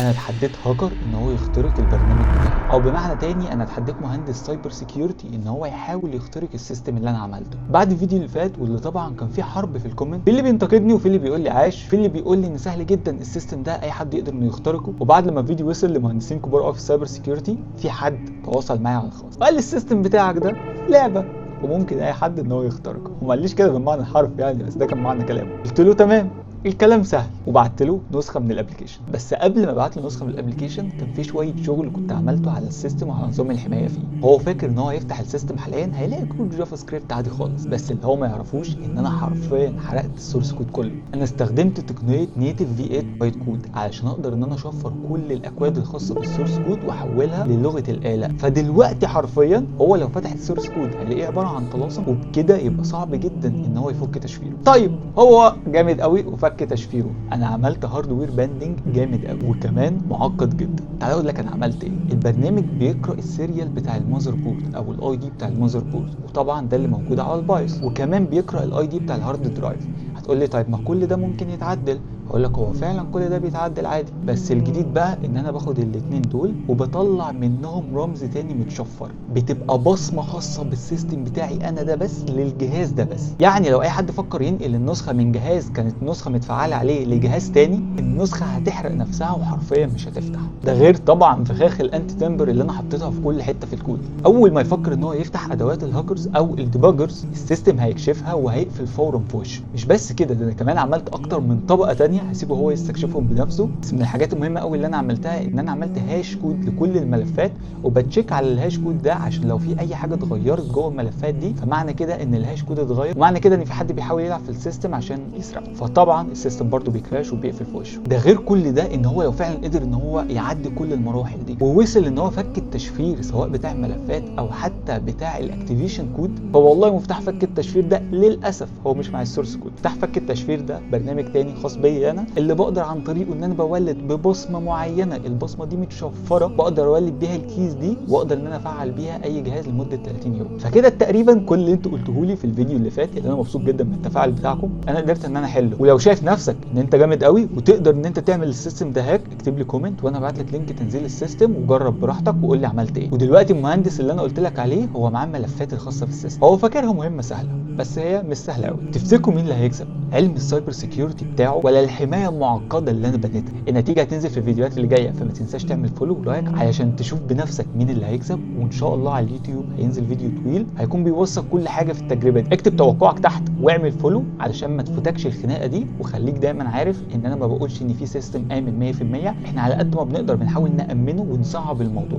انا اتحديت هاكر ان هو يخترق البرنامج بتاعي، او بمعنى تاني انا اتحديت مهندس سايبر سيكيورتي ان هو يحاول يخترق السيستم اللي انا عملته. بعد الفيديو اللي فات واللي طبعا كان فيه حرب في الكومنت، في اللي بينتقدني وفي اللي بيقول لي عاش، في اللي بيقول لي ان سهل جدا السيستم ده اي حد يقدر انه يخترقه. وبعد لما الفيديو وصل لمهندسين كبار قوي في السايبر سيكيورتي، في حد تواصل معايا على الخاص وقال لي السيستم بتاعك ده لعبه وممكن اي حد ان هو يخترقه. وما قاليش كده بالمعنى الحرفي يعني، بس ده كان معنى كلامه. قلت له تمام، الكلام سهل، وبعت له نسخه من الابلكيشن. بس قبل ما ابعت له نسخه من الابلكيشن كان في شويه شغل كنت عملته على السيستم وعلى نظام الحمايه فيه. هو فاكر ان هو يفتح السيستم حاليا هيلاقي كود جافا سكريبت عادي خالص، بس اللي هو ما يعرفوش ان انا حرفيا حرقت السورس كود كله. انا استخدمت تقنيه نيتف في 8 بايت كود علشان اقدر ان انا اشفر كل الاكواد الخاصه بالسورس كود واحولها للغه الاله. فدلوقتي حرفيا هو لو فتح السورس كود هيلاقيه عباره عن طلاسم، وبكده يبقى صعب جدا ان هو يفك تشفيره. طيب هو جامد قوي وفك تشفيره، انا عملت هاردوير باندنج جامد قوي وكمان معقد جدا. تعال اقول لك انا عملت ايه. البرنامج بيقرا السيريال بتاع المذر بورد او الاي دي بتاع المذر بورد، وطبعا ده اللي موجود على البايوس، وكمان بيقرا الاي دي بتاع الهارد درايف. هتقول لي طيب ما كل ده ممكن يتعدل. هقول لك هو فعلا كل ده بيتعدل عادي، بس الجديد بقى ان انا باخد الاتنين دول وبطلع منهم رمز تاني متشفر، بتبقى بصمه خاصه بالسيستم بتاعي انا ده بس للجهاز ده بس. يعني لو اي حد فكر ينقل النسخه من جهاز كانت نسخه متفعله عليه لجهاز تاني، النسخه هتحرق نفسها وحرفيا مش هتفتح. ده غير طبعا فخاخ الانتي تمبر اللي انا حطيتها في كل حته في الكود. اول ما يفكر ان هو يفتح ادوات الهاكرز او الديباجرز، السيستم هيكشفها وهيقفل فورا في وشه. مش بس كده، ده انا كمان عملت اكتر من طبقه تانية هسيبه هو يستكشفهم بنفسه. بس من الحاجات المهمه قوي اللي انا عملتها ان انا عملت هاش كود لكل الملفات، وبتشيك على الهاش كود ده عشان لو في اي حاجه اتغيرت جوه الملفات دي فمعنى كده ان الهاش كود اتغير، ومعنى كده ان في حد بيحاول يلعب في السيستم عشان يسرقه. فطبعا السيستم برده بيكراش وبيقفل في وشه. ده غير كل ده ان هو لو فعلا قدر ان هو يعدي كل المراحل دي ووصل ان هو فك التشفير سواء بتاع الملفات او حتى بتاع الاكتيفيشن كود، فوالله مفتاح فك التشفير ده للاسف هو مش مع السورس كود. مفتاح فك التشفير ده برنامج تاني خاص بيا انا، اللي بقدر عن طريقه ان انا بولد ببصمه معينه، البصمه دي متشفره بقدر اولد بيها الكيز دي واقدر ان انا افعل بيها اي جهاز لمده 30 يوم. فكده تقريبا كل اللي انتوا قلتوه لي في الفيديو اللي فات، اللي انا مبسوط جدا من التفاعل بتاعكم، انا قدرت ان انا احله. ولو شايف نفسك ان انت جامد قوي وتقدر ان انت تعمل السيستم ده هاك، اكتب لي كومنت وانا ابعت لك لينك تنزيل السيستم وجرب براحتك وقول لي عملت ايه. ودلوقتي المهندس اللي انا قلت لك عليه هو معاه الملفات الخاصه بالسيستم، هو فاكرها مهمه سهله بس هي مش سهله قوي. تفتكروا مين اللي هيكسب؟ علم السايبر سيكيورتي بتاعه ولا الحمايه المعقده اللي انا بنيتها؟ النتيجه هتنزل في الفيديوهات اللي جايه، فما تنساش تعمل فولو ولايك علشان تشوف بنفسك مين اللي هيكسب. وان شاء الله على اليوتيوب هينزل فيديو طويل هيكون بيوثق كل حاجه في التجربه دي. اكتب توقعك تحت واعمل فولو علشان ما تفوتكش الخناقه دي، وخليك دايما عارف ان انا ما بقولش ان في سيستم امن 100%، احنا على قد ما بنقدر بنحاول نامنه ونصعب الموضوع.